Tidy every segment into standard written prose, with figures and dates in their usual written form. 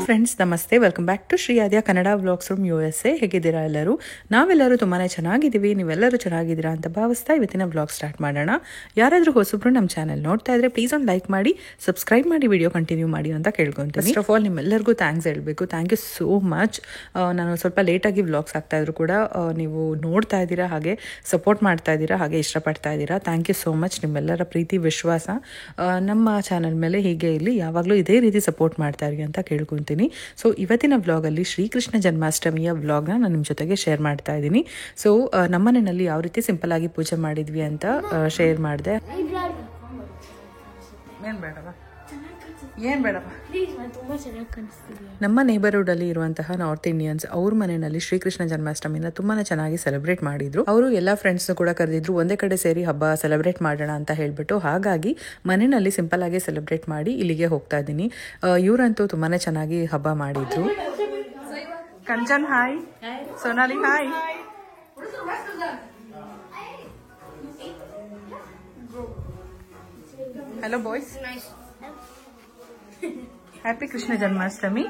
Friends, ನಮಸ್ತೆ. Welcome back to Shri Aadya Kannada vlogs from USA. ಹೇಗಿದ್ದೀರಾ ಎಲ್ಲರೂ? ನಾವೆಲ್ಲರೂ ತುಂಬಾ ಚೆನ್ನಾಗಿದ್ದೀವಿ. ನೀವೆಲ್ಲರೂ ಚೆನ್ನಾಗಿದ್ದೀರಾ ಅಂತ ಭಾವಿಸ್ತಾ ಇವತ್ತಿನ ವ್ಲಾಗ್ ಸ್ಟಾರ್ಟ್ ಮಾಡೋಣ. ಯಾರಾದರೂ ಹೊಸಬ್ರು ನಮ್ಮ ಚಾನಲ್ ನೋಡ್ತಾ ಇದ್ರೆ ಪ್ಲೀಸ್ ಒಂದು ಲೈಕ್ ಮಾಡಿ, ಸಬ್ಸ್ಕ್ರೈಬ್ ಮಾಡಿ, ವಿಡಿಯೋ ಕಂಟಿನ್ಯೂ ಮಾಡಿ ಅಂತ ಕೇಳ್ಕೊಂತೀನಿ. ಫಸ್ಟ್ ಆಫ್ ಆಲ್ ನಿಮ್ಮೆಲ್ಲರಿಗೂ ಥ್ಯಾಂಕ್ಸ್ ಹೇಳಬೇಕು. Thank you so much. ನಾನು ಸ್ವಲ್ಪ ಲೇಟಾಗಿ ವ್ಲಾಗ್ಸ್ ಆಗ್ತಾ ಇದ್ರು ಕೂಡ ನೀವು ನೋಡ್ತಾ ಇದ್ದೀರಾ, ಹಾಗೆ ಸಪೋರ್ಟ್ ಮಾಡ್ತಾ ಇದ್ದೀರಾ, ಹಾಗೆ ಇಷ್ಟಪಡ್ತಾ ಇದ್ದೀರಾ. Thank you so much. ನಿಮ್ಮೆಲ್ಲರ ಪ್ರೀತಿ ವಿಶ್ವಾಸ ನಮ್ಮ ಚಾನಲ್ ಮೇಲೆ ಹೀಗೆ ಇಲ್ಲಿ ಯಾವಾಗಲೂ ಇದೇ ರೀತಿ ಸಪೋರ್ಟ್ ಮಾಡ್ತಾ ಇರಿ ಅಂತ ಕೇಳ್ಕೊತೀನಿ. ಸೊ ಇವತ್ತಿನ ವ್ಲಾಗಲ್ಲಿ ಶ್ರೀಕೃಷ್ಣ ಜನ್ಮಾಷ್ಟಮಿಯ ವ್ಲಾಗ್ನ ನಾನು ನಿಮ್ಮ ಜೊತೆಗೆ ಶೇರ್ ಮಾಡ್ತಾ ಇದ್ದೀನಿ. ಸೊ ನಮ್ಮನೆಯಲ್ಲಿ ಯಾವ ರೀತಿ ಸಿಂಪಲ್ ಆಗಿ ಪೂಜೆ ಮಾಡಿದ್ವಿ ಅಂತ ಶೇರ್ ಮಾಡಿದೆ. ನಮ್ಮ ನೇಬರ್ಹುಡ್ ಅಲ್ಲಿ ಇರುವಂತಹ ನಾರ್ತ್ ಇಂಡಿಯನ್ಸ್ ಅವ್ರ ಮನೆಯಲ್ಲಿ ಶ್ರೀಕೃಷ್ಣ ಜನ್ಮಾಷ್ಟಮಿನ ತುಂಬಾನೇ ಚೆನ್ನಾಗಿ ಸೆಲೆಬ್ರೇಟ್ ಮಾಡಿದ್ರು. ಅವರು ಎಲ್ಲ ಫ್ರೆಂಡ್ಸ್ ಕೂಡ ಕರೆದಿದ್ರು, ಒಂದೇ ಕಡೆ ಸೇರಿ ಹಬ್ಬ ಸೆಲೆಬ್ರೇಟ್ ಮಾಡೋಣ ಅಂತ ಹೇಳ್ಬಿಟ್ಟು. ಹಾಗಾಗಿ ಮನೆಯಲ್ಲಿ ಸಿಂಪಲ್ ಆಗಿ ಸೆಲೆಬ್ರೇಟ್ ಮಾಡಿ ಇಲ್ಲಿಗೆ ಹೋಗ್ತಾ ಇದ್ದೀನಿ. ಇವರಂತೂ ತುಂಬಾನೇ ಚೆನ್ನಾಗಿ ಹಬ್ಬ ಮಾಡಿದ್ರು. Kanchan hi, Sonali hi. Hello boys. Happy Krishna Janmashtami.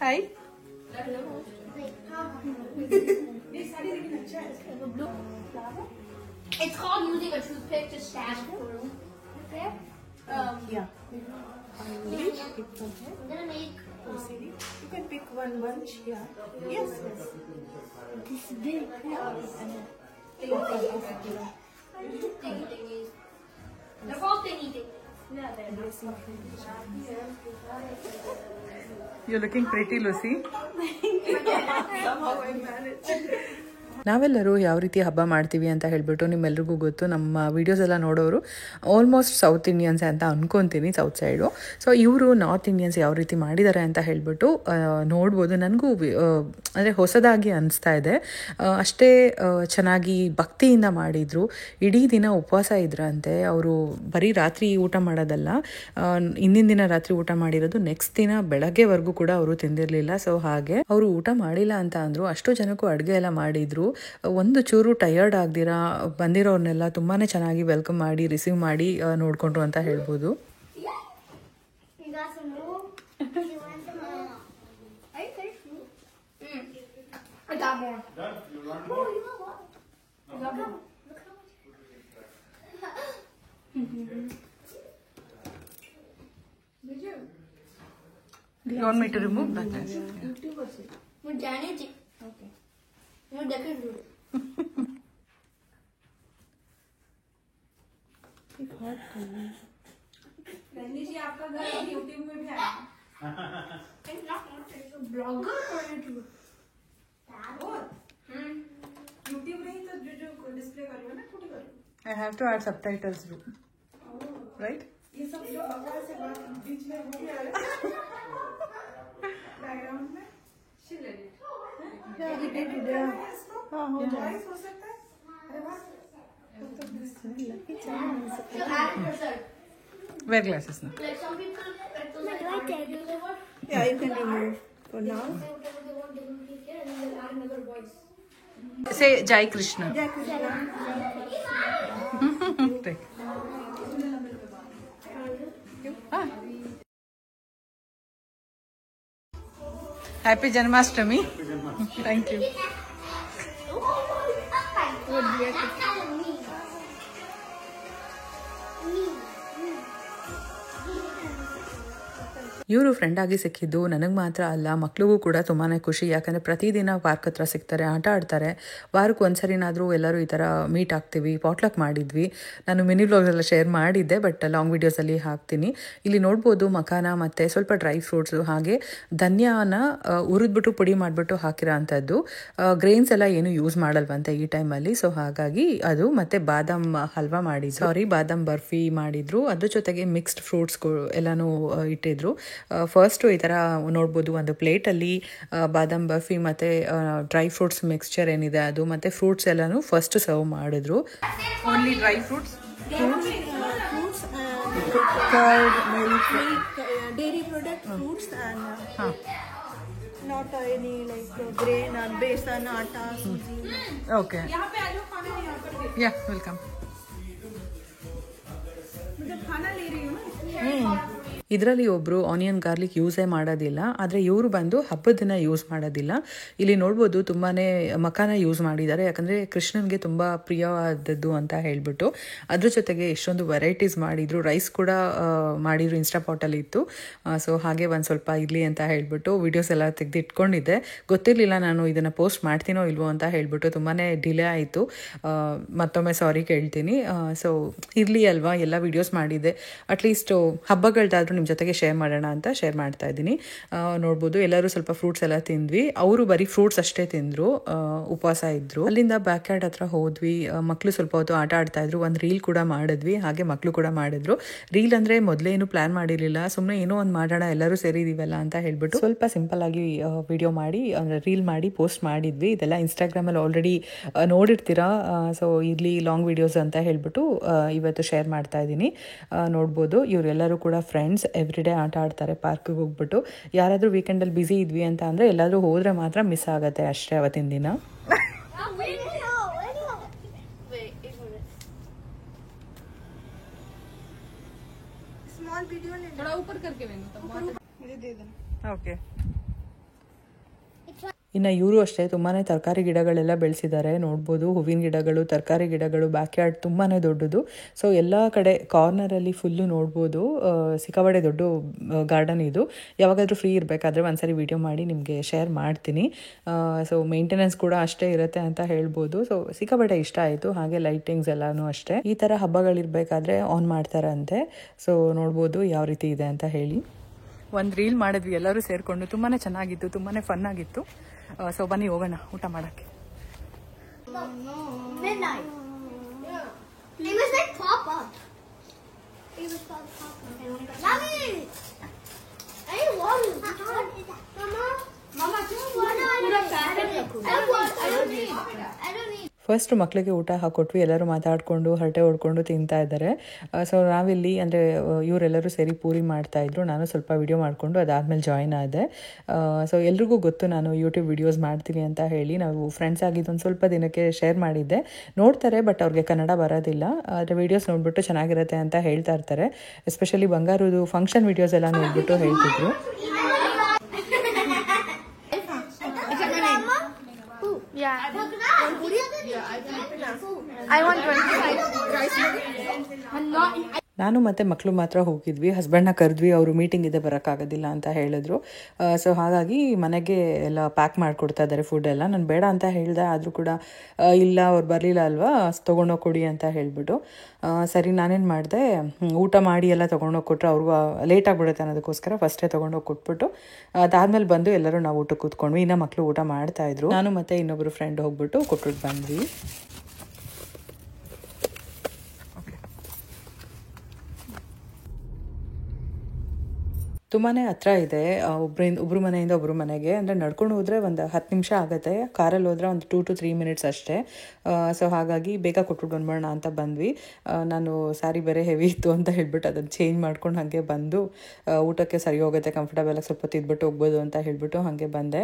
Hi. It's called using a toothpick to stab through. Okay? Yeah. I'm gonna make. You can pick one bunch. Yeah. Yes. This big. Thingy thingies. They're called thingy thingies. You're looking pretty, Lucy. Somehow I managed. ನಾವೆಲ್ಲರೂ ಯಾವ ರೀತಿ ಹಬ್ಬ ಮಾಡ್ತೀವಿ ಅಂತ ಹೇಳ್ಬಿಟ್ಟು ನಿಮ್ಮೆಲ್ರಿಗೂ ಗೊತ್ತು. ನಮ್ಮ ವಿಡಿಯೋಸ್ ಎಲ್ಲ ನೋಡೋರು ಆಲ್ಮೋಸ್ಟ್ ಸೌತ್ ಇಂಡಿಯನ್ಸ್ ಅಂತ ಅನ್ಕೊತೀನಿ, ಸೌತ್ ಸೈಡು. ಸೊ ಇವರು ನಾರ್ತ್ ಇಂಡಿಯನ್ಸ್ ಯಾವ ರೀತಿ ಮಾಡಿದ್ದಾರೆ ಅಂತ ಹೇಳ್ಬಿಟ್ಟು ನೋಡ್ಬೋದು. ನನಗೂ ಅಂದರೆ ಹೊಸದಾಗಿ ಅನಿಸ್ತಾ ಇದೆ. ಅಷ್ಟೇ ಚೆನ್ನಾಗಿ ಭಕ್ತಿಯಿಂದ ಮಾಡಿದರು. ಇಡೀ ದಿನ ಉಪವಾಸ ಇದ್ರಂತೆ. ಅವರು ಬರೀ ರಾತ್ರಿ ಊಟ ಮಾಡೋದಲ್ಲ, ಹಿಂದಿನ ದಿನ ರಾತ್ರಿ ಊಟ ಮಾಡಿರೋದು, ನೆಕ್ಸ್ಟ್ ದಿನ ಬೆಳಗ್ಗೆವರೆಗೂ ಕೂಡ ಅವರು ತಿಂದಿರಲಿಲ್ಲ. ಸೊ ಹಾಗೆ ಅವರು ಊಟ ಮಾಡಿಲ್ಲ ಅಂತ ಅಂದರು. ಅಷ್ಟು ಜನಕ್ಕೂ ಅಡುಗೆ ಎಲ್ಲ ಮಾಡಿದರು. ಒಂದು ಚೂರು ಟಯರ್ಡ್ ಆಗ್ದಿರಾ ಬಂದಿರೋರ್ನೆಲ್ಲ ತುಂಬಾನೇ ಚೆನ್ನಾಗಿ ವೆಲ್ಕಮ್ ಮಾಡಿ, ರಿಸೀವ್ ಮಾಡಿ ನೋಡ್ಕೊಂಡ್ರು ಅಂತ ಹೇಳ್ಬೋದು. I got more. Oh, you know what? I got more. Did you? Do you want me to remove that? Well, Janet. Okay. No, that can do it. Ranji जी, आपका घर YouTube में भी आया। It's not a blogger or YouTuber. YouTube नहीं तो जो display करूँगा ना, फोटो करूँ. I have to add subtitles too. Right? ये सब जो भगवान से बात बीच में वो भी आ रहा है. बैकग्राउंड में शिले. हाँ, हो जाए. हो सकता है. अरे वाह. So add cursor. Wear glasses now. Like some people like those like whatever. Yeah, you can remove for now. Say whatever they want, they will take care and then they'll add another voice. Say Jai Krishna. Take. Happy Janmashtami. Thank you. ಇವರು friend ಆಗಿ ಸಿಕ್ಕಿದ್ದು ನನಗೆ ಮಾತ್ರ ಅಲ್ಲ, ಮಕ್ಳಿಗೂ ಕೂಡ ತುಂಬಾ ಖುಷಿ. ಯಾಕಂದರೆ ಪ್ರತಿದಿನ ಪಾರ್ಕ್ ಹತ್ರ ಸಿಗ್ತಾರೆ, ಆಟ ಆಡ್ತಾರೆ. ವಾರಕ್ಕೆ ಒಂದ್ಸರಿನಾದರೂ ಎಲ್ಲರೂ ಈ ಥರ ಮೀಟ್ ಆಗ್ತೀವಿ. ಪಾಟ್ಲಕ್ ಮಾಡಿದ್ವಿ. ನಾನು ಮಿನಿ ವ್ಲಾಗ್ಸೆಲ್ಲ ಶೇರ್ ಮಾಡಿದ್ದೆ, ಬಟ್ ಲಾಂಗ್ ವೀಡಿಯೋಸಲ್ಲಿ ಹಾಕ್ತೀನಿ. ಇಲ್ಲಿ ನೋಡ್ಬೋದು ಮಖಾನ ಮತ್ತು ಸ್ವಲ್ಪ ಡ್ರೈ ಫ್ರೂಟ್ಸು, ಹಾಗೆ ಧನ್ಯಾನ ಹುರಿದ್ಬಿಟ್ಟು ಪುಡಿ ಮಾಡಿಬಿಟ್ಟು ಹಾಕಿರೋ ಅಂಥದ್ದು. ಗ್ರೇನ್ಸ್ ಎಲ್ಲ ಏನು ಯೂಸ್ ಮಾಡಲ್ವಂತೆ ಈ ಟೈಮಲ್ಲಿ. ಸೊ ಹಾಗಾಗಿ ಅದು, ಮತ್ತು ಬಾದಾಮ್ ಹಲ್ವಾ ಮಾಡಿದ್ರು, ಬಾದಾಮ್ ಬರ್ಫಿ ಮಾಡಿದ್ರು. ಅದ್ರ ಜೊತೆಗೆ ಮಿಕ್ಸ್ಡ್ ಫ್ರೂಟ್ಸ್ಗಳು ಎಲ್ಲನೂ ಇಟ್ಟಿದ್ರು. ಫಸ್ಟು ಈ ಥರ ನೋಡ್ಬೋದು, ಒಂದು ಪ್ಲೇಟಲ್ಲಿ ಬಾದಾಮ್ ಬರ್ಫಿ ಮತ್ತು ಡ್ರೈ ಫ್ರೂಟ್ಸ್ ಮಿಕ್ಸ್ಚರ್ ಏನಿದೆ ಅದು, ಮತ್ತು ಫ್ರೂಟ್ಸ್ ಎಲ್ಲನೂ ಫಸ್ಟ್ ಸರ್ವ್ ಮಾಡಿದ್ರು. Only dry fruits, Curd, milk, dairy product, fruits and not any like grain and besan, atta, suji. Okay. यहाँ पे आ जाओ, खाना यहाँ पर. Yeah, welcome. मतलब खाना ले रही हूँ ना. ಇದರಲ್ಲಿ ಒಬ್ಬರು ಆನಿಯನ್ ಗಾರ್ಲಿಕ್ ಯೂಸೇ ಮಾಡೋದಿಲ್ಲ, ಆದರೆ ಇವರು ಬಂದು ಹಬ್ಬದ ದಿನ ಯೂಸ್ ಮಾಡೋದಿಲ್ಲ. ಇಲ್ಲಿ ನೋಡ್ಬೋದು ತುಂಬಾ ಮಖಾನ ಯೂಸ್ ಮಾಡಿದ್ದಾರೆ, ಯಾಕಂದರೆ ಕೃಷ್ಣನಿಗೆ ತುಂಬ ಪ್ರಿಯವಾದದ್ದು ಅಂತ ಹೇಳಿಬಿಟ್ಟು. ಅದ್ರ ಜೊತೆಗೆ ಎಷ್ಟೊಂದು ವೆರೈಟೀಸ್ ಮಾಡಿದರು, ರೈಸ್ ಕೂಡ ಮಾಡಿದರು, ಇನ್ಸ್ಟಾಪಾಟಲ್ಲಿ ಇತ್ತು. ಸೊ ಹಾಗೆ ಒಂದು ಸ್ವಲ್ಪ ಇರಲಿ ಅಂತ ಹೇಳಿಬಿಟ್ಟು ವೀಡಿಯೋಸ್ ಎಲ್ಲ ತೆಗೆದು ಇಟ್ಕೊಂಡಿದ್ದೆ. ಗೊತ್ತಿರಲಿಲ್ಲ ನಾನು ಇದನ್ನು ಪೋಸ್ಟ್ ಮಾಡ್ತೀನೋ ಇಲ್ವೋ ಅಂತ ಹೇಳಿಬಿಟ್ಟು, ತುಂಬಾ ಡಿಲೇ ಆಯಿತು. ಮತ್ತೊಮ್ಮೆ ಸಾರಿ ಕೇಳ್ತೀನಿ. ಸೊ ಇರಲಿ ಅಲ್ವಾ, ಎಲ್ಲ ವೀಡಿಯೋಸ್ ಮಾಡಿದ್ದೆ, ಅಟ್ಲೀಸ್ಟ್ ಹಬ್ಬಗಳ್ದಾದ್ರೂ ನಿಮ್ಮ ಜೊತೆಗೆ ಶೇರ್ ಮಾಡೋಣ ಅಂತ ಶೇರ್ ಮಾಡ್ತಾ ಇದ್ದೀನಿ. ನೋಡ್ಬೋದು ಎಲ್ಲರೂ ಸ್ವಲ್ಪ ಫ್ರೂಟ್ಸ್ ಎಲ್ಲ ತಿಂದ್ವಿ. ಅವರು ಬರೀ ಫ್ರೂಟ್ಸ್ ಅಷ್ಟೇ ತಿಂದರು, ಉಪವಾಸ ಇದ್ದರು. ಅಲ್ಲಿಂದ ಬ್ಯಾಕ್ ಯಾರ್ಡ್ ಹತ್ರ ಹೋದ್ವಿ. ಮಕ್ಕಳು ಸ್ವಲ್ಪ ಹೊತ್ತು ಆಟ ಆಡ್ತಾ ಇದ್ರು, ಒಂದು ರೀಲ್ ಕೂಡ ಮಾಡಿದ್ವಿ, ಹಾಗೆ ಮಕ್ಕಳು ಕೂಡ ಮಾಡಿದ್ರು. ರೀಲ್ ಅಂದರೆ ಮೊದಲೇನು ಪ್ಲಾನ್ ಮಾಡಿರಲಿಲ್ಲ, ಸುಮ್ಮನೆ ಏನೋ ಒಂದು ಮಾಡೋಣ ಎಲ್ಲರೂ ಸೇರಿದೀವಲ್ಲ ಅಂತ ಹೇಳ್ಬಿಟ್ಟು ಸ್ವಲ್ಪ ಸಿಂಪಲ್ ಆಗಿ ವಿಡಿಯೋ ಮಾಡಿ ಅಂದರೆ ರೀಲ್ ಮಾಡಿ ಪೋಸ್ಟ್ ಮಾಡಿದ್ವಿ. ಇದೆಲ್ಲ ಇನ್ಸ್ಟಾಗ್ರಾಮಲ್ಲಿ ಆಲ್ರೆಡಿ ನೋಡಿರ್ತೀರಾ. ಸೊ ಇರಲಿ ಲಾಂಗ್ ವಿಡಿಯೋಸ್ ಅಂತ ಹೇಳ್ಬಿಟ್ಟು ಇವತ್ತು ಶೇರ್ ಮಾಡ್ತಾ ಇದ್ದೀನಿ. ನೋಡ್ಬೋದು ಇವರೆಲ್ಲರೂ ಕೂಡ ಫ್ರೆಂಡ್ಸ್, ಎವ್ರಿ ಡೇ ಆಟ ಆಡ್ತಾರೆ ಪಾರ್ಕಿಗೆ ಹೋಗ್ಬಿಟ್ಟು. ಯಾರಾದರೂ ವೀಕೆಂಡಲ್ಲಿ ಬ್ಯುಸಿ ಇದ್ವಿ ಅಂತ ಅಂದರೆ ಎಲ್ಲಾದರೂ ಹೋದರೆ ಮಾತ್ರ ಮಿಸ್ ಆಗುತ್ತೆ ಅಷ್ಟೇ ಅವತ್ತಿನ ದಿನ. ಓಕೆ, ಇನ್ನು ಇವರು ಅಷ್ಟೇ ತುಂಬಾ ತರಕಾರಿ ಗಿಡಗಳೆಲ್ಲ ಬೆಳೆಸಿದ್ದಾರೆ. ನೋಡ್ಬೋದು ಹೂವಿನ ಗಿಡಗಳು, ತರಕಾರಿ ಗಿಡಗಳು, ಬ್ಯಾಕ್ ಯಾರ್ಡ್ ತುಂಬಾ ದೊಡ್ಡದು. ಸೊ ಎಲ್ಲ ಕಡೆ ಕಾರ್ನರಲ್ಲಿ ಫುಲ್ಲು ನೋಡ್ಬೋದು, ಸಿಕ್ಕಾಪಟ್ಟೆ ದೊಡ್ಡ ಗಾರ್ಡನ್ ಇದು. ಯಾವಾಗಾದರೂ ಫ್ರೀ ಇರಬೇಕಾದ್ರೆ ಒಂದ್ಸರಿ ವಿಡಿಯೋ ಮಾಡಿ ನಿಮಗೆ ಶೇರ್ ಮಾಡ್ತೀನಿ. ಸೊ ಮೇಂಟೆನೆನ್ಸ್ ಕೂಡ ಅಷ್ಟೇ ಇರುತ್ತೆ ಅಂತ ಹೇಳ್ಬೋದು. ಸೊ ಸಿಕ್ಕಾಪಟ್ಟೆ ಇಷ್ಟ ಆಯಿತು. ಹಾಗೆ ಲೈಟಿಂಗ್ಸ್ ಎಲ್ಲನೂ ಅಷ್ಟೇ ಈ ಥರ ಹಬ್ಬಗಳಿರಬೇಕಾದ್ರೆ ಆನ್ ಮಾಡ್ತಾರಂತೆ. ಸೊ ನೋಡ್ಬೋದು ಯಾವ ರೀತಿ ಇದೆ ಅಂತ ಹೇಳಿ. ಒಂದು ರೀಲ್ ಮಾಡಿದ್ವಿ ಎಲ್ಲರೂ ಸೇರಿಕೊಂಡು, ತುಂಬಾ ಚೆನ್ನಾಗಿತ್ತು, ತುಂಬಾ ಫನ್ ಆಗಿತ್ತು. ಸೊ ಬನ್ನಿ ಹೋಗೋಣ ಊಟ ಮಾಡೋಕ್ಕೆ. Midnight. Yeah. It was like Papa. It was called Papa. Mommy! I want it. Mama? Mama, just one. I don't need. First ಮಕ್ಕಳಿಗೆ ಊಟ ಹಾಕ್ಕೊಟ್ವಿ, ಎಲ್ಲರೂ ಮಾತಾಡಿಕೊಂಡು ಹರಟೆ ಹೊಡ್ಕೊಂಡು ತಿಂತಾ ಇದ್ದಾರೆ. ಸೊ ನಾವಿಲ್ಲಿ ಅಂದರೆ ಇವರೆಲ್ಲರೂ ಸೇರಿ ಪೂರಿ ಮಾಡ್ತಾಯಿದ್ರು, ನಾನು ಸ್ವಲ್ಪ ವಿಡಿಯೋ ಮಾಡಿಕೊಂಡು ಅದಾದಮೇಲೆ ಜಾಯ್ನ್ ಆದೆ. ಸೊ ಎಲ್ರಿಗೂ ಗೊತ್ತು ನಾನು ಯೂಟ್ಯೂಬ್ ವಿಡಿಯೋಸ್ ಮಾಡ್ತೀನಿ ಅಂತ ಹೇಳಿ. ನಾವು ಫ್ರೆಂಡ್ಸ್ ಆಗಿದ್ದು ಒಂದು ಸ್ವಲ್ಪ ದಿನಕ್ಕೆ ಶೇರ್ ಮಾಡಿದ್ದೆ. ನೋಡ್ತಾರೆ, ಬಟ್ ಅವ್ರಿಗೆ ಕನ್ನಡ ಬರೋದಿಲ್ಲ. ಆದರೆ ವೀಡಿಯೋಸ್ ನೋಡಿಬಿಟ್ಟು ಚೆನ್ನಾಗಿರುತ್ತೆ ಅಂತ ಹೇಳ್ತಾ ಇರ್ತಾರೆ. ಎಸ್ಪೆಷಲಿ ಬಂಗಾರದು ಫಂಕ್ಷನ್ ವೀಡಿಯೋಸ್ ಎಲ್ಲ ನೋಡಿಬಿಟ್ಟು ಹೇಳ್ತಿದ್ರು. Yeah. I want 25 rice. I'm not. ನಾನು ಮತ್ತು ಮಕ್ಕಳು ಮಾತ್ರ ಹೋಗಿದ್ವಿ. ಹಸ್ಬೆಂಡ್ನ ಕರೆದ್ವಿ, ಅವರು ಮೀಟಿಂಗ್ ಇದೆ ಬರೋಕ್ಕಾಗೋದಿಲ್ಲ ಅಂತ ಹೇಳಿದ್ರು. ಸೊ ಹಾಗಾಗಿ ಮನೆಗೆ ಎಲ್ಲ ಪ್ಯಾಕ್ ಮಾಡಿಕೊಡ್ತಾ ಇದ್ದಾರೆ ಫುಡ್ ಎಲ್ಲ. ನಾನು ಬೇಡ ಅಂತ ಹೇಳಿದೆ, ಆದರೂ ಕೂಡ ಇಲ್ಲ ಅವ್ರು ಬರಲಿಲ್ಲ ಅಲ್ವಾ, ತೊಗೊಂಡೋಗಿ ಕೊಡಿ ಅಂತ ಹೇಳಿಬಿಟ್ಟು ಸರಿ ನಾನೇನು ಮಾಡಿದೆ, ಊಟ ಮಾಡಿ ಎಲ್ಲ ತೊಗೊಂಡೋಗಿ ಕೊಟ್ಟರೆ ಅವ್ರಿಗೂ ಲೇಟ್ ಆಗಿಬಿಡುತ್ತೆ ಅನ್ನೋದಕ್ಕೋಸ್ಕರ ಫಸ್ಟೇ ತೊಗೊಂಡೋಗಿ ಕೊಟ್ಬಿಟ್ಟು ಅದಾದಮೇಲೆ ಬಂದು ಎಲ್ಲರೂ ನಾವು ಊಟಕ್ಕೆ ಕೂತ್ಕೊಂಡ್ವಿ. ಇನ್ನು ಮಕ್ಕಳು ಊಟ ಮಾಡ್ತಾಯಿದ್ರು. ನಾನು ಮತ್ತು ಇನ್ನೊಬ್ಬರು ಫ್ರೆಂಡ್ ಹೋಗ್ಬಿಟ್ಟು ಕೊಟ್ಬಿಟ್ಟು ಬಂದ್ವಿ. ತುಂಬಾ ಹತ್ರ ಇದೆ, ಒಬ್ಬರು ಮನೆಯಿಂದ ಒಬ್ಬರು ಮನೆಗೆ. ಅಂದರೆ ನಡ್ಕೊಂಡು ಹೋದರೆ ಒಂದು 10 ನಿಮಿಷ ಆಗುತ್ತೆ, ಕಾರಲ್ಲಿ ಹೋದರೆ ಒಂದು 2 to 3 minutes ಅಷ್ಟೇ. ಸೊ ಹಾಗಾಗಿ ಬೇಗ ಕೊಟ್ಬಿಟ್ಟು ಬಂದ್ಬೋಣ ಅಂತ ಬಂದ್ವಿ. ನಾನು ಸ್ಯಾರಿ ಬೇರೆ ಹೆವಿ ಇತ್ತು ಅಂತ ಹೇಳ್ಬಿಟ್ಟು ಅದನ್ನು ಚೇಂಜ್ ಮಾಡ್ಕೊಂಡು ಹಾಗೆ ಬಂದು ಊಟಕ್ಕೆ ಸರಿ ಹೋಗುತ್ತೆ, ಕಂಫರ್ಟಬಲಾಗಿ ಸ್ವಲ್ಪ ತಿದ್ಬಿಟ್ಟು ಹೋಗ್ಬೋದು ಅಂತ ಹೇಳ್ಬಿಟ್ಟು ಹಾಗೆ ಬಂದೆ.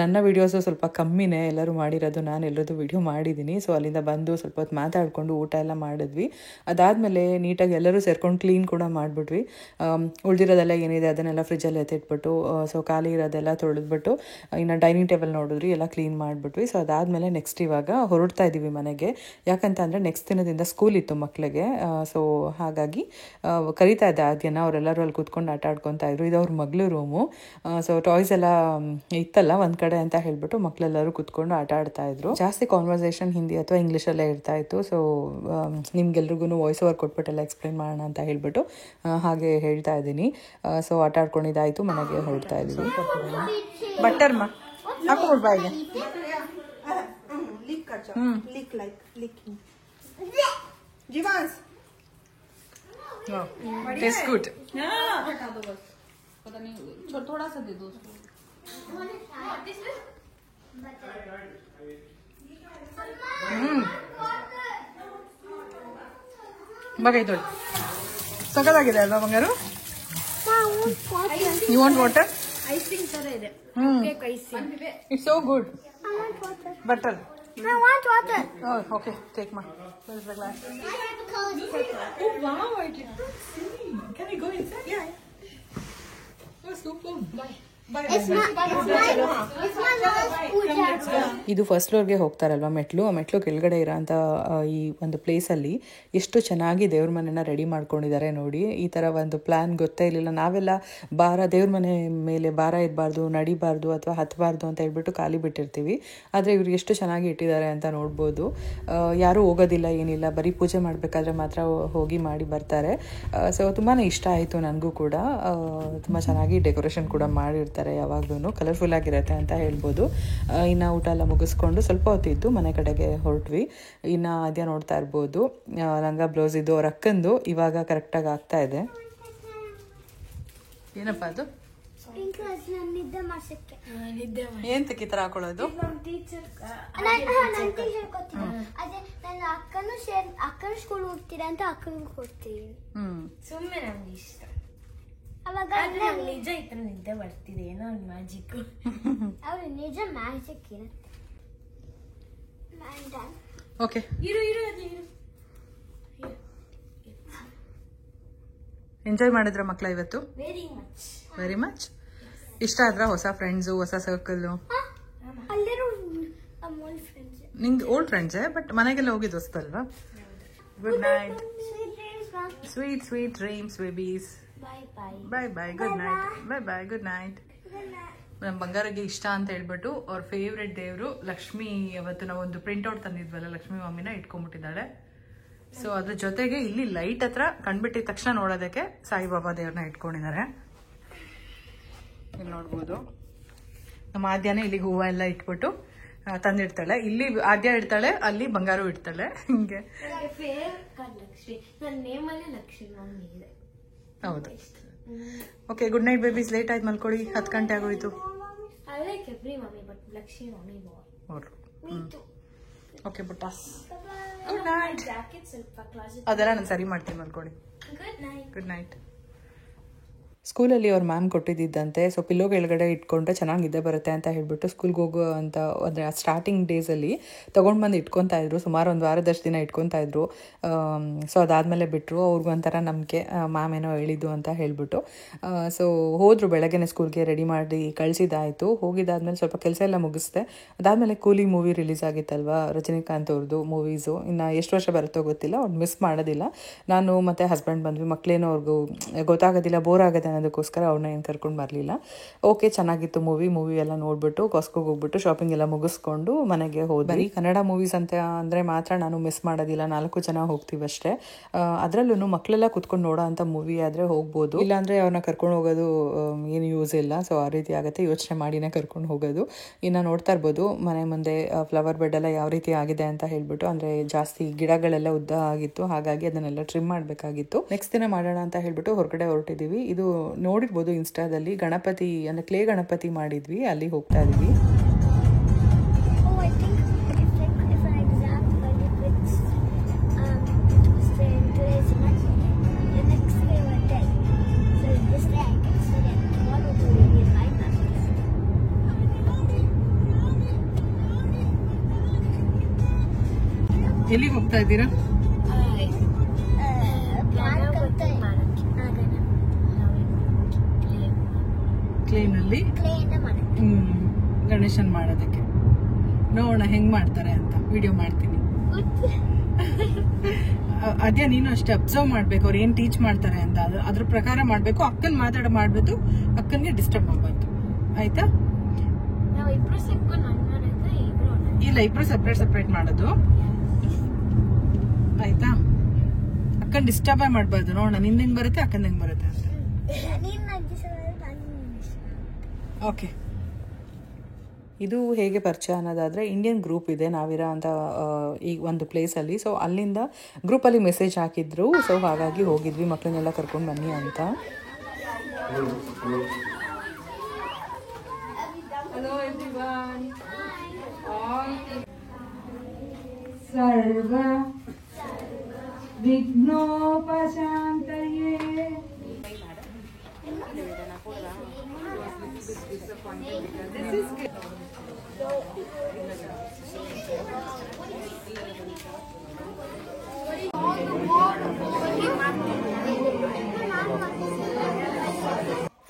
ನನ್ನ ವೀಡಿಯೋಸು ಸ್ವಲ್ಪ ಕಮ್ಮಿನೇ, ಎಲ್ಲರೂ ಮಾಡಿರೋದು ನಾನು ಎಲ್ಲರದ್ದು ವೀಡಿಯೋ ಮಾಡಿದ್ದೀನಿ. ಸೊ ಅಲ್ಲಿಂದ ಬಂದು ಸ್ವಲ್ಪ ಹೊತ್ತು ಮಾತಾಡಿಕೊಂಡು ಊಟ ಎಲ್ಲ ಮಾಡಿದ್ವಿ. ಅದಾದಮೇಲೆ ನೀಟಾಗಿ ಎಲ್ಲರೂ ಸೇರ್ಕೊಂಡು ಕ್ಲೀನ್ ಕೂಡ ಮಾಡಿಬಿಟ್ವಿ. ಉಳಿದಿರೋದೆಲ್ಲ ಏನಿದೆ ಅದನ್ನೆಲ್ಲ ಫ್ರಿಜ್ಜಲ್ಲಿ ಎತ್ತಿಟ್ಬಿಟ್ಟು ಸೊ ಖಾಲಿ ಇರೋದೆಲ್ಲ ತೊಳೆದ್ಬಿಟ್ಟು ಇನ್ನು ಡೈನಿಂಗ್ ಟೇಬಲ್ ನೋಡಿದ್ರಿ ಎಲ್ಲ ಕ್ಲೀನ್ ಮಾಡಿಬಿಟ್ವಿ. ಸೊ ಅದಾದಮೇಲೆ ನೆಕ್ಸ್ಟ್ ಇವಾಗ ಹೊರಡ್ತಾ ಇದ್ದೀವಿ ಮನೆಗೆ. ಯಾಕಂತ ಅಂದರೆ ನೆಕ್ಸ್ಟ್ ದಿನದಿಂದ ಸ್ಕೂಲ್ ಇತ್ತು ಮಕ್ಕಳಿಗೆ. ಸೊ ಹಾಗಾಗಿ ಕರೀತಾ ಇದ್ದೆ ಆದ್ಯನ, ಅವರೆಲ್ಲರೂ ಅಲ್ಲಿ ಕೂತ್ಕೊಂಡು ಆಟ ಆಡ್ಕೊತಾ ಇದ್ರು. ಇದು ಅವ್ರ ಮಗಳು ರೂಮು. ಸೊ ಟಾಯ್ಸ್ ಎಲ್ಲ ಇತ್ತಲ್ಲ ಒಂದು ಕಡೆ ಅಂತ ಹೇಳ್ಬಿಟ್ಟು ಮಕ್ಕಳೆಲ್ಲರೂ ಕೂತ್ಕೊಂಡು ಆಟ ಆಡ್ತಾ ಇದ್ರು. ಜಾಸ್ತಿ ಕಾನ್ವರ್ಸೇಷನ್ ಹಿಂದಿ ಅಥವಾ ಇಂಗ್ಲೀಷಲ್ಲೇ ಇರ್ತಾ ಇತ್ತು. ಸೊ ನಿಮ್ಗೆಲ್ರಿಗೂ ವಾಯ್ಸ್ ಓವರ್ ಕೊಟ್ಬಿಟ್ಟೆಲ್ಲ ಎಕ್ಸ್ಪ್ಲೇನ್ ಮಾಡೋಣ ಅಂತ ಹೇಳ್ಬಿಟ್ಟು ಹಾಗೆ ಹೇಳ್ತಾ ಇದ್ದೀನಿ. ಸೊ ಆಟ ಆಡ್ಕೊಂಡಿದ್ದಾಯಿತು, ಮನೆಗೆ ಹೊರಡ್ತಾ ಇದ್ವಿ. ಬಟರ್ ಮಾ ಹಾಕೊಂಡ್ಬಿಡ್ ಬಾಯಿಗೆ. Taste good. पता नहीं थोड़ा सा दे दो उसको. ಬಗೈತು ಸಖತ್ತಾಗಿದೆ ಅಲ್ವಾ ಬಂಗಾರು? You want water? Icing ತರ ಇದೆ. Cake icing. It's so good. I want water. Butter. I want water. Oh, okay. Take ma. Where's the glass? I have the colors purple. Oh wow! I did not see. Can we go inside? Yeah. It's my last puja. ಇದು first ಫ್ಲೋರ್ಗೆ ಹೋಗ್ತಾರಲ್ವ ಮೆಟ್ಲು, ಆ ಮೆಟ್ಲು ಕೆಳಗಡೆ ಇರೋಂಥ ಈ ಒಂದು ಪ್ಲೇಸಲ್ಲಿ ಎಷ್ಟು ಚೆನ್ನಾಗಿ ದೇವ್ರ ಮನೆನ ರೆಡಿ ಮಾಡ್ಕೊಂಡಿದ್ದಾರೆ ನೋಡಿ. ಈ ಥರ ಒಂದು ಪ್ಲ್ಯಾನ್ ಗೊತ್ತೇ ಇರಲಿಲ್ಲ. ನಾವೆಲ್ಲ ದೇವ್ರ ಮನೆ ಮೇಲೆ ಭಾರ ಇರಬಾರ್ದು, ನಡಿಬಾರ್ದು ಅಥವಾ ಹತ್ತಬಾರ್ದು ಅಂತ ಹೇಳ್ಬಿಟ್ಟು ಖಾಲಿ ಬಿಟ್ಟಿರ್ತೀವಿ. ಆದರೆ ಇವ್ರು ಎಷ್ಟು ಚೆನ್ನಾಗಿ ಇಟ್ಟಿದ್ದಾರೆ ಅಂತ ನೋಡ್ಬೋದು. ಯಾರೂ ಹೋಗೋದಿಲ್ಲ, ಏನಿಲ್ಲ, ಬರೀ ಪೂಜೆ ಮಾಡಬೇಕಾದ್ರೆ ಮಾತ್ರ ಹೋಗಿ ಮಾಡಿ ಬರ್ತಾರೆ. ಸೊ ತುಂಬಾ ಇಷ್ಟ ಆಯಿತು ನನಗೂ ಕೂಡ. ತುಂಬ ಚೆನ್ನಾಗಿ ಡೆಕೋರೇಷನ್ ಕೂಡ ಮಾಡಿರ್ತಾರೆ, ಯಾವಾಗ್ಲೂ ಕಲರ್ಫುಲ್ ಆಗಿರುತ್ತೆ ಅಂತ ಹೇಳ್ಬೋದು. ಇನ್ನು ಊಟ ಎಲ್ಲ ಮುಗಿಸ್ಕೊಂಡು ಸ್ವಲ್ಪ ಹೊತ್ತಿದ್ದು ಮನೆ ಕಡೆಗೆ ಹೊರಟ್ವಿ. ಇನ್ನು ಅದೇ ನೋಡ್ತಾ ಇರ್ಬೋದು ಲಂಗ ಬ್ಲೌಸ್ ಇದು ಅವ್ರ ಅಕ್ಕಂದು ಇವಾಗ ಕರೆಕ್ಟಾಗಿ ಆಗ್ತಾ ಇದೆ. ಏನಪ್ಪ ಅದು? ನಿದ್ದೆ ಮಾಡ್ಸಕ್ಕೆ ಏಂತಕ್ಕೆ ಈ ಥರ ಹಾಕೊಳ್ಳೋದು? ಅದೇ ನನ್ನ ಅಕ್ಕನ ಸ್ಕೂಲ್ ಹೋಗ್ತೀರಾ ಅಂತ ಅಕ್ಕನಿಗೆ ಕೊಡ್ತೀವಿ. ಸುಮ್ಮನೆ ನಮ್ಗೆ ಇಷ್ಟ. ಅವಾಗ ನಿಜ ಈ ತರ ನಿದ್ದೆ ಬರ್ತಿದೆ, ಏನೋ ಒಂದು ಮ್ಯಾಜಿಕ್. ಅವ್ರು ನಿಜ ಮ್ಯಾಜಿಕ್ ಇರುತ್ತೆ. ಓಕೆ, ಎಂಜಾಯ್ ಮಾಡಿದ್ರ ಮಕ್ಕಳ ಇವತ್ತು? Very much. ಇಷ್ಟ ಆದ್ರ ಹೊಸ ಫ್ರೆಂಡ್ಸು, ಹೊಸ ಸರ್ಕಲ್ಲು? ಅಲ್ಲಿರೋ ಓಲ್ಡ್ ಫ್ರೆಂಡ್ಸ್. ನಿಂಗೆ ಓಲ್ಡ್ ಫ್ರೆಂಡ್ಸೇ, ಬಟ್ ಮನೆಗೆಲ್ಲ ಹೋಗಿದ್ದು ಹೊಸ್ತಲ್ವಾ? Good night. Sweet sweet dreams babies. Bye bye, good night. Bye bye, good night. ನಮ್ಮ ಬಂಗಾರಿಗೆ ಇಷ್ಟ ಅಂತ ಹೇಳ್ಬಿಟ್ಟು ಅವ್ರ ಫೇವ್ರೆಟ್ ದೇವರು ಲಕ್ಷ್ಮಿ, ಅವತ್ತು ನಾವೊಂದು ಪ್ರಿಂಟ್ಔಟ್ ತಂದಿದ್ವಲ್ಲ, ಲಕ್ಷ್ಮಿ ಮಮ್ಮಿನ ಇಟ್ಕೊಂಡ್ಬಿಟ್ಟಿದ್ದಾಳೆ. ಸೊ ಅದ್ರ ಜೊತೆಗೆ ಇಲ್ಲಿ ಲೈಟ್ ಹತ್ರ ಕಂಡ್ಬಿಟ್ಟಿದ ತಕ್ಷಣ ನೋಡೋದಕ್ಕೆ ಸಾಯಿಬಾಬಾ ದೇವ್ರನ್ನ ಇಟ್ಕೊಂಡಿದ್ದಾರೆ. ಇಲ್ಲಿ ನೋಡ್ಬೋದು ನಮ್ಮ ಆದ್ಯಾನೇ ಇಲ್ಲಿ ಹೂವು ಎಲ್ಲ ಇಟ್ಬಿಟ್ಟು ತಂದಿಡ್ತಾಳೆ. ಇಲ್ಲಿ ಆದ್ಯ ಇಡ್ತಾಳೆ, ಅಲ್ಲಿ ಬಂಗಾರು ಇಡ್ತಾಳೆ. ಹಿಂಗೆ ನನ್ನ ನೇಮಲ್ಲಿ ಲಕ್ಷ್ಮಿ ಮಮ್ಮಿ ಇದೆ. ಹೌದು. Okay, good night babies. Late ಆಯ್ತು ಮಲ್ಕೊಳ್ಳಿ, 10 ಗಂಟೆ ಆಗೋಯ್ತು. ಓಕೆ ಬುಟ್ಟಾಸ್, ಗುಡ್ ನೈಟ್. ಅದೆಲ್ಲ ನಾನು ಸರಿ ಮಾಡ್ತೀನಿ, ಮಲ್ಕೊಳ್ಳಿ. Good night. ಸ್ಕೂಲಲ್ಲಿ ಅವ್ರ ಮ್ಯಾಮ್ ಕೊಟ್ಟಿದ್ದಂತೆ, ಸೊ ಪಿಲ್ಲೋ ಕೆಳಗಡೆ ಇಟ್ಕೊಂಡ್ರೆ ಚೆನ್ನಾಗಿ ನಿದ್ದೆ ಬರುತ್ತೆ ಅಂತ ಹೇಳ್ಬಿಟ್ಟು ಸ್ಕೂಲ್ಗೆ ಹೋಗೋ ಅಂತ ಅಂದರೆ ಸ್ಟಾರ್ಟಿಂಗ್ ಡೇಸಲ್ಲಿ ತೊಗೊಂಡು ಬಂದು ಇಟ್ಕೊತಾ ಇದ್ರು. ಸುಮಾರು ಒಂದು ವಾರದಷ್ಟು ದಿನ ಇಟ್ಕೊತಾ ಇದ್ರು. ಸೊ ಅದಾದಮೇಲೆ ಬಿಟ್ಟರು. ಅವ್ರಿಗೂ ಒಂಥರ ನಂಬಿಕೆ, ಮ್ಯಾಮ್ ಏನೋ ಹೇಳಿದ್ದು ಅಂತ ಹೇಳ್ಬಿಟ್ಟು. ಸೊ ಹೋದರು, ಬೆಳಗ್ಗೆನೇ ಸ್ಕೂಲ್ಗೆ ರೆಡಿ ಮಾಡಿ ಕಳಿಸಿದ್ದಾಯಿತು. ಹೋಗಿದ್ದಾದ್ಮೇಲೆ ಸ್ವಲ್ಪ ಕೆಲಸ ಎಲ್ಲ ಮುಗಿಸ್ದೆ. ಅದಾದಮೇಲೆ ಕೂಲಿ ಮೂವಿ ರಿಲೀಸ್ ಆಗಿತ್ತಲ್ವ, ರಜನಿಕಾಂತ್ ಅವ್ರದ್ದು ಮೂವೀಸು. ಇನ್ನು ಎಷ್ಟು ವರ್ಷ ಬರುತ್ತೋ ಗೊತ್ತಿಲ್ಲ, ಅವ್ರು ಮಿಸ್ ಮಾಡೋದಿಲ್ಲ. ನಾನು ಮತ್ತು ಹಸ್ಬೆಂಡ್ ಬಂದ್ವಿ. ಮಕ್ಕಳೇನೋ ಅವ್ರಿಗೂ ಗೊತ್ತಾಗೋದಿಲ್ಲ, ಬೋರ್ ಆಗುತ್ತೆ ಅನ್ನೋದಕ್ಕೋಸ್ಕರ ಅವ್ರನ್ನ ಏನು ಕರ್ಕೊಂಡು ಬರಲಿಲ್ಲ. ಓಕೆ, ಚೆನ್ನಾಗಿತ್ತು ಮೂವಿ ಎಲ್ಲ ನೋಡ್ಬಿಟ್ಟು ಕಾಸ್ಕೋಗೆ ಹೋಗ್ಬಿಟ್ಟು ಶಾಪಿಂಗ್ ಎಲ್ಲ ಮುಗಿಸ್ಕೊಂಡು ಮನೆಗೆ ಹೋದ್ವಿ. ಕನ್ನಡ ಮೂವೀಸ್ ಅಂತ ಅಂದರೆ ಮಾತ್ರ ನಾನು ಮಿಸ್ ಮಾಡೋದಿಲ್ಲ, 4 ಜನ ಹೋಗ್ತೀವಿ ಅಷ್ಟೇ. ಅದರಲ್ಲೂ ಮಕ್ಕಳೆಲ್ಲ ಕುತ್ಕೊಂಡು ನೋಡೋ ಅಂಥ ಮೂವಿ ಆದರೆ ಹೋಗ್ಬೋದು, ಇಲ್ಲಾಂದರೆ ಅವ್ರನ್ನ ಕರ್ಕೊಂಡು ಹೋಗೋದು ಏನು ಯೂಸ್ ಇಲ್ಲ. ಸೊ ಆ ರೀತಿ ಆಗುತ್ತೆ, ಯೋಚನೆ ಮಾಡಿನೇ ಕರ್ಕೊಂಡು ಹೋಗೋದು. ಇನ್ನು ನೋಡ್ತಾ ಇರ್ಬೋದು ಮನೆ ಮುಂದೆ ಫ್ಲವರ್ ಬೆಡ್ ಎಲ್ಲ ಯಾವ ರೀತಿ ಆಗಿದೆ ಅಂತ ಹೇಳ್ಬಿಟ್ಟು, ಅಂದರೆ ಜಾಸ್ತಿ ಗಿಡಗಳೆಲ್ಲ ಉದ್ದ ಆಗಿತ್ತು, ಹಾಗಾಗಿ ಅದನ್ನೆಲ್ಲ ಟ್ರಿಮ್ ಮಾಡಬೇಕಾಗಿತ್ತು. ನೆಕ್ಸ್ಟ್ ದಿನ ಮಾಡೋಣ ಅಂತ ಹೇಳ್ಬಿಟ್ಟು ಹೊರಗಡೆ ಹೊರಟಿದ್ದೀವಿ. ಇದು ನೋಡಿರ್ಬೋದು ಇನ್ಸ್ಟಾದಲ್ಲಿ, ಗಣಪತಿ ಅಂದರೆ ಕ್ಲೇ ಗಣಪತಿ ಮಾಡಿದ್ವಿ, ಅಲ್ಲಿ ಹೋಗ್ತಾ ಇದೀವಿ. ಎಲ್ಲಿಗೆ ಹೋಗ್ತಾ ಇದ್ದೀರಾ? ಕ್ಲೇನಲ್ಲಿ ಗಣೇಶನ್ ಮಾಡೋದಕ್ಕೆ ನೋಡೋಣ ಹೆಂಗ್ ಮಾಡ್ತಾರೆ ಅಂತ ವಿಡಿಯೋ ಮಾಡ್ತೀನಿ. ಅದೇ ನೀನು ಅಷ್ಟೇ ಅಬ್ಸರ್ವ್ ಮಾಡ್ಬೇಕು, ಅವ್ರು ಏನ್ ಟೀಚ್ ಮಾಡ್ತಾರೆ ಅಂತ, ಅದ್ರ ಪ್ರಕಾರ ಮಾಡ್ಬೇಕು. ಅಕ್ಕನ್ ಮಾಡ್ಬಿಟ್ಟು ಅಕ್ಕನ್ಗೆ ಡಿಸ್ಟರ್ಬ್ ಮಾಡಬಾರ್ದು, ಆಯ್ತಾ? ಇಲ್ಲ, ಇಬ್ರು ಸಪ್ರೇಟ್ ಮಾಡೋದು, ಆಯ್ತಾ? ಅಕ್ಕನ್ ಡಿಸ್ಟರ್ಬ್ ಮಾಡಬಾರ್ದು. ನೋಡೋಣ ನಿಂದ ಹೆಂಗ್ ಬರುತ್ತೆ, ಅಕ್ಕನ್ ಹೆಂಗ್ ಬರುತ್ತೆ ಅಂತ. ಓಕೆ, ಇದು ಹೇಗೆ ಪರಿಚಯ ಅನ್ನೋದಾದರೆ, ಇಂಡಿಯನ್ ಗ್ರೂಪ್ ಇದೆ ನಾವಿರೋ ಅಂತ ಈ ಒಂದು ಪ್ಲೇಸಲ್ಲಿ. ಸೊ ಅಲ್ಲಿಂದ ಗ್ರೂಪಲ್ಲಿ ಮೆಸೇಜ್ ಹಾಕಿದ್ರು. ಸೊ ಹಾಗಾಗಿ ಹೋಗಿದ್ವಿ, ಮಕ್ಕಳನ್ನೆಲ್ಲ ಕರ್ಕೊಂಡು ಬನ್ನಿ ಅಂತ. Hello everyone. ಸರ್ವ ವಿಘ್ನೋಪಶಾಂತಯೇ.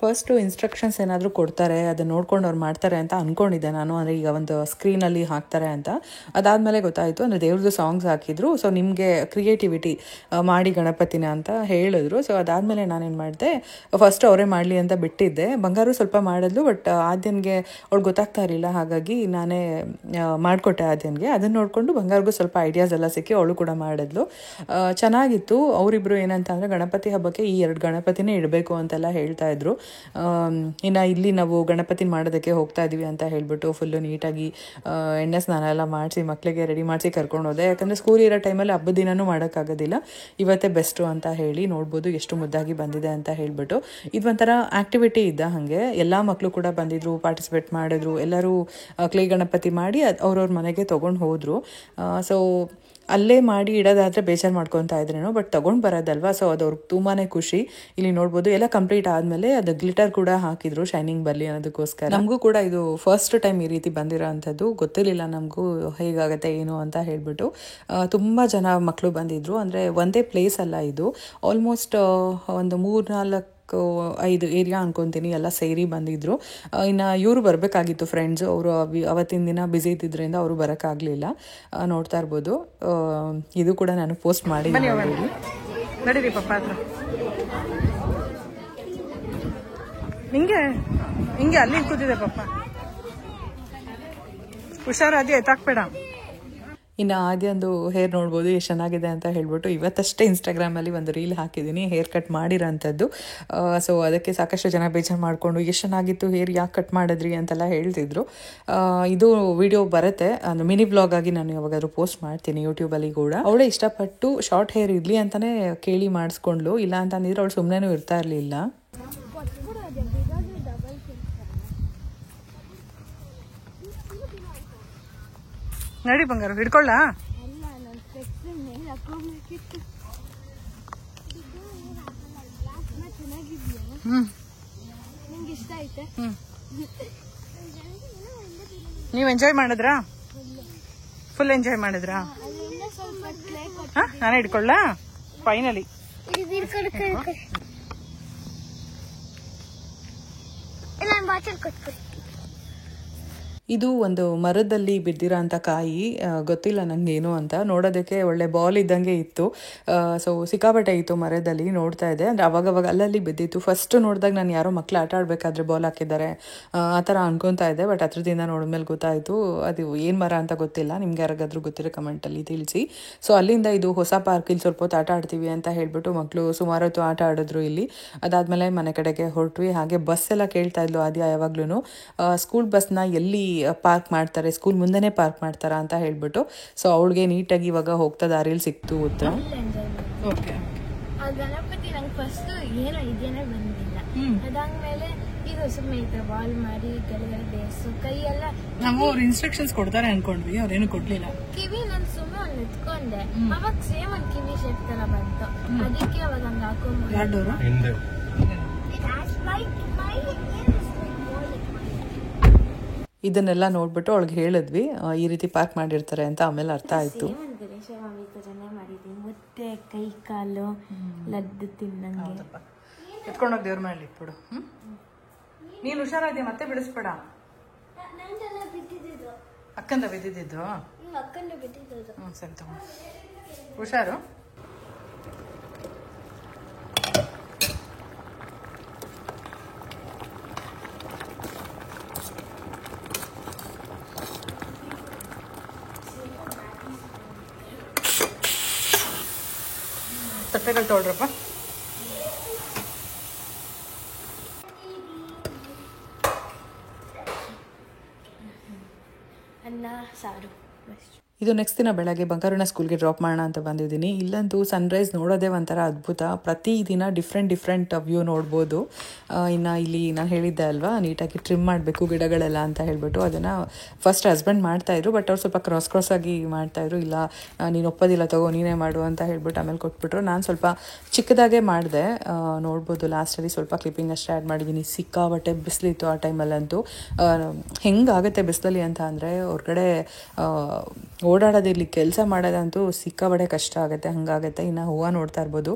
ಫಸ್ಟು ಇನ್ಸ್ಟ್ರಕ್ಷನ್ಸ್ ಏನಾದರೂ ಕೊಡ್ತಾರೆ, ಅದನ್ನು ನೋಡ್ಕೊಂಡು ಅವ್ರು ಮಾಡ್ತಾರೆ ಅಂತ ಅಂದ್ಕೊಂಡಿದ್ದೆ ನಾನು. ಅಂದರೆ ಈಗ ಒಂದು ಸ್ಕ್ರೀನಲ್ಲಿ ಹಾಕ್ತಾರೆ ಅಂತ. ಅದಾದಮೇಲೆ ಗೊತ್ತಾಯಿತು, ಅಂದರೆ ದೇವ್ರದ್ದು ಸಾಂಗ್ಸ್ ಹಾಕಿದ್ರು. ಸೊ ನಿಮಗೆ ಕ್ರಿಯೇಟಿವಿಟಿ ಮಾಡಿ ಗಣಪತಿನ ಅಂತ ಹೇಳಿದ್ರು. ಸೊ ಅದಾದಮೇಲೆ ನಾನೇನು ಮಾಡಿದೆ, ಫಸ್ಟ್ ಅವರೇ ಮಾಡಲಿ ಅಂತ ಬಿಟ್ಟಿದ್ದೆ. ಬಂಗಾರು ಸ್ವಲ್ಪ ಮಾಡಿದ್ಲು, ಬಟ್ ಆದ್ಯನ್ಗೆ ಅವ್ಳು ಗೊತ್ತಾಗ್ತಾ ಇರಲಿಲ್ಲ, ಹಾಗಾಗಿ ನಾನೇ ಮಾಡಿಕೊಟ್ಟೆ ಆದ್ಯನ್ಗೆ. ಅದನ್ನು ನೋಡಿಕೊಂಡು ಬಂಗಾರಿಗೂ ಸ್ವಲ್ಪ ಐಡಿಯಾಸ್ ಎಲ್ಲ ಸಿಕ್ಕಿ ಅವಳು ಕೂಡ ಮಾಡಿದ್ಲು. ಚೆನ್ನಾಗಿತ್ತು. ಅವರಿಬ್ಬರು ಏನಂತ ಅಂದರೆ ಗಣಪತಿ ಹಬ್ಬಕ್ಕೆ ಈ 2 ಗಣಪತಿನೇ ಇಡಬೇಕು ಅಂತೆಲ್ಲ ಹೇಳ್ತಾ ಇದ್ರು. ಇನ್ನು ಇಲ್ಲಿ ನಾವು ಗಣಪತಿ ಮಾಡೋದಕ್ಕೆ ಹೋಗ್ತಾ ಇದ್ದೀವಿ ಅಂತ ಹೇಳಿಬಿಟ್ಟು ಫುಲ್ಲು ನೀಟಾಗಿ ಎಣ್ಣೆ ಸ್ನಾನ ಎಲ್ಲ ಮಾಡಿಸಿ ಮಕ್ಕಳಿಗೆ ರೆಡಿ ಮಾಡಿಸಿ ಕರ್ಕೊಂಡು ಹೋದೆ. ಯಾಕಂದರೆ ಸ್ಕೂಲ್ ಇರೋ ಟೈಮಲ್ಲಿ ಹಬ್ಬದ ದಿನವೂ ಮಾಡೋಕ್ಕಾಗೋದಿಲ್ಲ, ಇವತ್ತೇ ಬೆಸ್ಟು ಅಂತ ಹೇಳಿ. ನೋಡ್ಬೋದು ಎಷ್ಟು ಮುದ್ದಾಗಿ ಬಂದಿದೆ ಅಂತ ಹೇಳಿಬಿಟ್ಟು. ಇದು ಒಂಥರ ಆ್ಯಕ್ಟಿವಿಟಿ ಇದ್ದ ಹಾಗೆ ಎಲ್ಲ ಮಕ್ಕಳು ಕೂಡ ಬಂದಿದ್ರು, ಪಾರ್ಟಿಸಿಪೇಟ್ ಮಾಡಿದ್ರು. ಎಲ್ಲರೂ ಕ್ಲೇ ಗಣಪತಿ ಮಾಡಿ ಅವ್ರವ್ರ ಮನೆಗೆ ತೊಗೊಂಡು ಹೋದರು. ಸೊ ಅಲ್ಲೇ ಮಾಡಿ ಇಡೋದಾದರೆ ಬೇಜಾರು ಮಾಡ್ಕೊತಾ ಇದ್ರೇನೋ, ಬಟ್ ತೊಗೊಂಡು ಬರೋದಲ್ವಾ, ಸೊ ಅದು ಅವ್ರಿಗೆ ತುಂಬಾ ಖುಷಿ. ಇಲ್ಲಿ ನೋಡ್ಬೋದು ಎಲ್ಲ ಕಂಪ್ಲೀಟ್ ಆದಮೇಲೆ ಅದು ಗ್ಲಿಟರ್ ಕೂಡ ಹಾಕಿದ್ರು, ಶೈನಿಂಗ್ ಬರಲಿ ಅನ್ನೋದಕ್ಕೋಸ್ಕರ. ನಮಗೂ ಕೂಡ ಇದು ಫಸ್ಟ್ ಟೈಮ್ ಈ ರೀತಿ ಬಂದಿರೋ ಅಂಥದ್ದು, ಗೊತ್ತಿರಲಿಲ್ಲ ನಮಗೂ ಹೇಗಾಗುತ್ತೆ ಏನು ಅಂತ ಹೇಳಿಬಿಟ್ಟು. ತುಂಬ ಜನ ಮಕ್ಕಳು ಬಂದಿದ್ದರು. ಅಂದರೆ ಒಂದೇ ಪ್ಲೇಸ್ ಅಲ್ಲ ಇದು, ಆಲ್ಮೋಸ್ಟ್ ಒಂದು 3-4-5 ಏರಿಯಾ ಅನ್ಕೊತೀನಿ ಎಲ್ಲ ಸೇರಿ ಬಂದಿದ್ದರು. ಇನ್ನು ಇವರು ಬರಬೇಕಾಗಿತ್ತು ಫ್ರೆಂಡ್ಸು, ಅವರು ಅವತ್ತಿನ ದಿನ ಬ್ಯುಸಿ ಇದ್ದಿದ್ದರಿಂದ ಅವರು ಬರೋಕ್ಕಾಗಲಿಲ್ಲ. ನೋಡ್ತಾ ಇರ್ಬೋದು, ಇದು ಕೂಡ ನಾನು ಪೋಸ್ಟ್ ಮಾಡಿ. ನಡೀರಿ ಪಪ್ಪ ಹತ್ರ. ಹಿಂಗೆ ಹಿಂಗೆ ಅಲ್ಲಿ ಕೂತಿದೆ ಪಪ್ಪ, ಹುಷಾರಾದಿ ಎತ್ತಾಕ್ಬೇಡ. ಇನ್ನು ಆದ್ಯಂದು ಹೇರ್ ನೋಡ್ಬೋದು ಎಷ್ಟು ಚೆನ್ನಾಗಿದೆ ಅಂತ ಹೇಳ್ಬಿಟ್ಟು ಇವತ್ತಷ್ಟೇ ಇನ್ಸ್ಟಾಗ್ರಾಮಲ್ಲಿ ಒಂದು ರೀಲ್ ಹಾಕಿದ್ದೀನಿ, ಹೇರ್ ಕಟ್ ಮಾಡಿರೋಂಥದ್ದು. ಸೊ ಅದಕ್ಕೆ ಸಾಕಷ್ಟು ಜನ ಬೇಜಾರು ಮಾಡಿಕೊಂಡು ಎಷ್ಟು ಚೆನ್ನಾಗಿತ್ತು ಹೇರ್, ಯಾಕೆ ಕಟ್ ಮಾಡಿದ್ರಿ ಅಂತೆಲ್ಲ ಹೇಳ್ತಿದ್ರು. ಇದು ವಿಡಿಯೋ ಬರುತ್ತೆ, ಅಂದರೆ ಮಿನಿ ಬ್ಲಾಗ್ ಆಗಿ ನಾನು ಯಾವಾಗಾದ್ರೂ ಪೋಸ್ಟ್ ಮಾಡ್ತೀನಿ ಯೂಟ್ಯೂಬಲ್ಲಿ ಕೂಡ. ಅವಳೇ ಇಷ್ಟಪಟ್ಟು ಶಾರ್ಟ್ ಹೇರ್ ಇರಲಿ ಅಂತಲೇ ಕೇಳಿ ಮಾಡಿಸ್ಕೊಂಡ್ಲು, ಇಲ್ಲ ಅಂತಂದಿದ್ರೆ ಅವಳು ಸುಮ್ಮನೆ ಇರ್ತಾ ಇರಲಿಲ್ಲ. ನಡಿ ಬಂಗಾರು, ಹಿಡ್ಕೊಳ್ಳ. ನೀವು ಎಂಜಾಯ್ ಮಾಡಿದ್ರಾ? ಫುಲ್ ಎಂಜಾಯ್ ಮಾಡಿದ್ರಾ? ನಾನೇ ಹಿಡ್ಕೊಳ್ಳ ಫೈನಲಿ. ಇದು ಒಂದು ಮರದಲ್ಲಿ ಬಿದ್ದಿರೋ ಅಂಥ ಕಾಯಿ, ಗೊತ್ತಿಲ್ಲ ನನಗೇನು ಅಂತ. ನೋಡೋದಕ್ಕೆ ಒಳ್ಳೆ ಬಾಲ್ ಇದ್ದಂಗೆ ಇತ್ತು. ಸೊ ಸಿಕ್ಕಾಪಟ್ಟೆ ಇತ್ತು ಮರದಲ್ಲಿ, ನೋಡ್ತಾ ಇದ್ದೆ. ಅಂದರೆ ಅವಾಗವಾಗ ಅಲ್ಲಲ್ಲಿ ಬಿದ್ದಿತ್ತು. ಫಸ್ಟ್ ನೋಡಿದಾಗ ನಾನು ಯಾರೋ ಮಕ್ಕಳು ಆಟ ಆಡಬೇಕಾದ್ರೆ ಬಾಲ್ ಹಾಕಿದ್ದಾರೆ ಆ ಥರ ಅನ್ಕೊತಾ ಇದ್ದೆ. ಬಟ್ ಹತ್ರದಿಂದ ನೋಡಿದ್ಮೇಲೆ ಗೊತ್ತಾಯಿತು ಅದು ಏನು ಮರ ಅಂತ ಗೊತ್ತಿಲ್ಲ. ನಿಮ್ಗೆ ಯಾರಿಗಾದ್ರೂ ಗೊತ್ತಿರೋ ಕಮೆಂಟಲ್ಲಿ ತಿಳಿಸಿ. ಸೊ ಅಲ್ಲಿಂದ ಇದು ಹೊಸ ಪಾರ್ಕ್, ಇಲ್ಲಿ ಸ್ವಲ್ಪ ಹೊತ್ತು ಆಟ ಆಡ್ತೀವಿ ಅಂತ ಹೇಳ್ಬಿಟ್ಟು ಮಕ್ಕಳು ಸುಮಾರು ಹೊತ್ತು ಆಟ ಆಡಿದ್ರು ಇಲ್ಲಿ. ಅದಾದಮೇಲೆ ಮನೆ ಕಡೆಗೆ ಹೊರಟ್ವಿ. ಹಾಗೆ ಬಸ್ ಎಲ್ಲ ಕೇಳ್ತಾ ಇದ್ಲು ಆದ್ಯ ಯಾವಾಗ್ಲೂ, ಸ್ಕೂಲ್ ಬಸ್ನ ಎಲ್ಲಿ ಪಾರ್ಕ್ ಮಾಡ್ತಾರೆ, ಸ್ಕೂಲ್ ಮುಂದೆನೇ ಪಾರ್ಕ್ ಮಾಡ್ತಾರಾ ಅಂತ ಹೇಳ್ಬಿಟ್ಟು. ಸೊ ಅವಳಿಗೆ ನೀಟಾಗಿ ಇವಾಗ ಹೋಗ್ತಾ ದಾರಿಯಲ್ಲಿ ಸಿಕ್ತು. ಓಕೆ, ಆ ಗಣಪತಿ ನಂಗೆ ಫಸ್ಟ್ ಏನೋ ಇದೇನೇ ಬಂದಿಲ್ಲ. ಅದಾದ್ಮೇಲೆ ಇದು ಸುಮ್ಮನೆ ಈ ತರ ಬಾಲ್ ಮಾಡಿ ಕೆಳಗಡೆ ಬೇಸು ಕೈ ಎಲ್ಲ. ನಾವು ಅವ್ರು ಇನ್ಸ್ಟ್ರಕ್ಷನ್ಸ್ ಕೊಡ್ತಾರೆ ಅನ್ಕೊಂಡ್ವಿ, ಅವ್ರೇನು ಕೊಡ್ಲಿಲ್ಲ. ಕಿವಿ ನಾನು ಸುಮ್ಮನೆ ಒಂದು ಎತ್ಕೊಂಡೆ, ಅವಾಗ ಸೇಮ್ ಒಂದು ಕಿವಿ ಶೇಪ್ ತರ ಬಂತು. ಅದಕ್ಕೆ ಅವಾಗ ಹಂಗ ಹಾಕೊಂಡ್ ಇದನ್ನೆಲ್ಲ ನೋಡ್ಬಿಟ್ಟು ಅವಳಿಗೆ ಹೇಳಿದ್ವಿ ಈ ರೀತಿ ಪಾರ್ಕ್ ಮಾಡಿರ್ತಾರೆ ಅಂತ. ಆಮೇಲೆ ಅರ್ಥ ಆಯ್ತು. ಗಣೇಶ ಮಾಮಿ ತರನೇ ಮಾಡಿದೀನಿ, ಮತ್ತೆ ಕೈ ಕಾಲು ಲಡ್ಡು ತಿನ್ನಂಗೆ. ಎತ್ಕೊಂಡೋಗಿ ದೇವ್ರ ಮೇಲೆ ಇಟ್ಬಿಡು. ನೀನು ಹುಷಾರಾದ್ಯ, ಮತ್ತೆ ಬಿಡಿಸ್ಬೇಡ. ಅಕ್ಕಂದ ಬಿದ್ದಿದ್ದು? ಸರಿ ತಗೋ, ಹುಷಾರು. ತಟ್ಟೆಗಳು ತೊಳ್ರಪ್ಪ. ಅನ್ನ ಸಾರು. ಇದು ನೆಕ್ಸ್ಟ್ ದಿನ ಬೆಳಗ್ಗೆ ಬಂಗಾರನ ಸ್ಕೂಲ್ಗೆ ಡ್ರಾಪ್ ಮಾಡೋಣ ಅಂತ ಬಂದಿದ್ದೀನಿ. ಇಲ್ಲಂತೂ ಸನ್ರೈಸ್ ನೋಡೋದೇ ಒಂಥರ ಅದ್ಭುತ. ಪ್ರತಿದಿನ ಡಿಫ್ರೆಂಟ್ ವ್ಯೂ ನೋಡ್ಬೋದು. ಇನ್ನು ಇಲ್ಲಿ ನಾನು ಹೇಳಿದ್ದೆ ಅಲ್ವಾ, ನೀಟಾಗಿ ಟ್ರಿಮ್ ಮಾಡಬೇಕು ಗಿಡಗಳೆಲ್ಲ ಅಂತ ಹೇಳ್ಬಿಟ್ಟು. ಅದನ್ನು ಫಸ್ಟ್ ಹಸ್ಬೆಂಡ್ ಮಾಡ್ತಾಯಿದ್ರು, ಬಟ್ ಅವ್ರು ಸ್ವಲ್ಪ ಕ್ರಾಸ್ ಆಗಿ ಮಾಡ್ತಾಯಿದ್ರು. ಇಲ್ಲ ನೀನು ಒಪ್ಪೋದಿಲ್ಲ, ತಗೋ ನೀನೇ ಮಾಡು ಅಂತ ಹೇಳ್ಬಿಟ್ಟು ಆಮೇಲೆ ಕೊಟ್ಬಿಟ್ರು. ನಾನು ಸ್ವಲ್ಪ ಚಿಕ್ಕದಾಗೆ ಮಾಡಿದೆ. ನೋಡ್ಬೋದು ಲಾಸ್ಟಲ್ಲಿ ಸ್ವಲ್ಪ ಕ್ಲಿಪ್ಪಿಂಗ್ ಅಷ್ಟೇ ಆ್ಯಡ್ ಮಾಡಿದ್ದೀನಿ. ಸಿಕ್ಕಾಬಟ್ಟೆ ಬಿಸಿಲಿತ್ತು ಆ ಟೈಮಲ್ಲಂತೂ. ಹೆಂಗಾಗುತ್ತೆ ಬಿಸಿಲಲ್ಲಿ ಅಂತ ಅಂದರೆ ಹೊರಗಡೆ ಓಡಾಡೋದು ಇಲ್ಲಿ ಕೆಲಸ ಮಾಡೋದಂತೂ ಸಿಕ್ಕಾಬಡೆ ಕಷ್ಟ ಆಗುತ್ತೆ, ಹಂಗಾಗುತ್ತೆ. ಇನ್ನು ಹೂವು ನೋಡ್ತಾ ಇರ್ಬೋದು,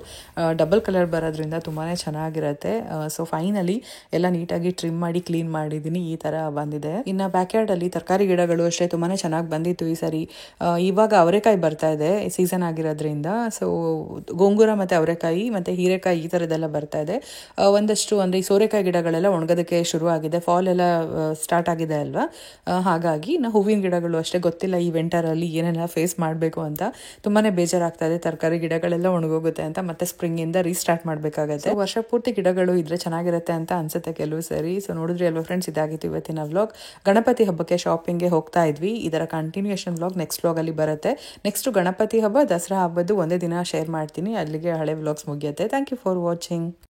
ಡಬಲ್ ಕಲರ್ ಬರೋದ್ರಿಂದ ತುಂಬಾ ಚೆನ್ನಾಗಿರುತ್ತೆ. ಸೊ ಫೈನಲಿ ಎಲ್ಲ ನೀಟಾಗಿ ಟ್ರಿಮ್ ಮಾಡಿ ಕ್ಲೀನ್ ಮಾಡಿದ್ದೀನಿ, ಈ ಥರ ಬಂದಿದೆ. ಇನ್ನು ಬ್ಯಾಕ್ಯಾರ್ಡಲ್ಲಿ ತರಕಾರಿ ಗಿಡಗಳು ಅಷ್ಟೇ ತುಂಬಾ ಚೆನ್ನಾಗಿ ಬಂದಿತ್ತು ಈ ಸರಿ. ಇವಾಗ ಅವರೆಕಾಯಿ ಬರ್ತಾ ಇದೆ ಸೀಸನ್ ಆಗಿರೋದ್ರಿಂದ. ಸೊ ಗೋಂಗೂರ ಮತ್ತು ಅವರೆಕಾಯಿ ಮತ್ತು ಹೀರೆಕಾಯಿ ಈ ಥರದ್ದೆಲ್ಲ ಬರ್ತಾ ಇದೆ. ಒಂದಷ್ಟು ಅಂದರೆ ಈ ಸೋರೆಕಾಯಿ ಗಿಡಗಳೆಲ್ಲ ಒಣಗೋದಕ್ಕೆ ಶುರು ಆಗಿದೆ, ಫಾಲ್ ಎಲ್ಲ ಸ್ಟಾರ್ಟ್ ಆಗಿದೆ ಅಲ್ವಾ. ಹಾಗಾಗಿ ಹೂವಿನ ಗಿಡಗಳು ಅಷ್ಟೇ ಗೊತ್ತಿಲ್ಲ ಈ ವಿಂಟರಲ್ಲಿ ಏನೆಲ್ಲ ಫೇಸ್ ಮಾಡಬೇಕು ಅಂತ. ತುಂಬಾ ಬೇಜಾರಾಗ್ತಾ ಇದೆ, ತರಕಾರಿ ಗಿಡಗಳೆಲ್ಲ ಒಣಗೋಗುತ್ತೆ ಅಂತ ಮತ್ತೆ ಸ್ಪ್ರಿಂಗಿಂದ ರೀಸ್ಟಾರ್ಟ್ ಮಾಡಬೇಕಾಗತ್ತೆ. ವರ್ಷ ಪೂರ್ತಿ ಗಿಡಗಳು ಇದ್ರೆ ಚೆನ್ನಾಗಿರುತ್ತೆ ಅಂತ ಅನ್ಸುತ್ತೆ ಕೆಲವು ಸರಿ. ಸೊ ನೋಡಿದ್ರಿ ಅಲ್ವಾ ಫ್ರೆಂಡ್ಸ್, ಇದಾಗಿತ್ತು ಇವತ್ತಿನ ವ್ಲಾಗ್. ಗಣಪತಿ ಹಬ್ಬಕ್ಕೆ ಶಾಪಿಂಗ್ಗೆ ಹೋಗ್ತಾ ಇದ್ವಿ. ಇದರ ಕಂಟಿನ್ಯೂಯೇಷನ್ ವ್ಲಾಗ್ ನೆಕ್ಸ್ಟ್ ವ್ಲಾಗಲ್ಲಿ ಬರುತ್ತೆ. ನೆಕ್ಸ್ಟ್ ಗಣಪತಿ ಹಬ್ಬ, ದಸರಾ ಹಬ್ಬದ್ದು ಒಂದೇ ದಿನ ಶೇರ್ ಮಾಡ್ತೀನಿ. ಅಲ್ಲಿಗೆ ಹಳೆ ವ್ಲಾಗ್ಸ್ ಮುಗಿಯುತ್ತೆ. Thank you for watching.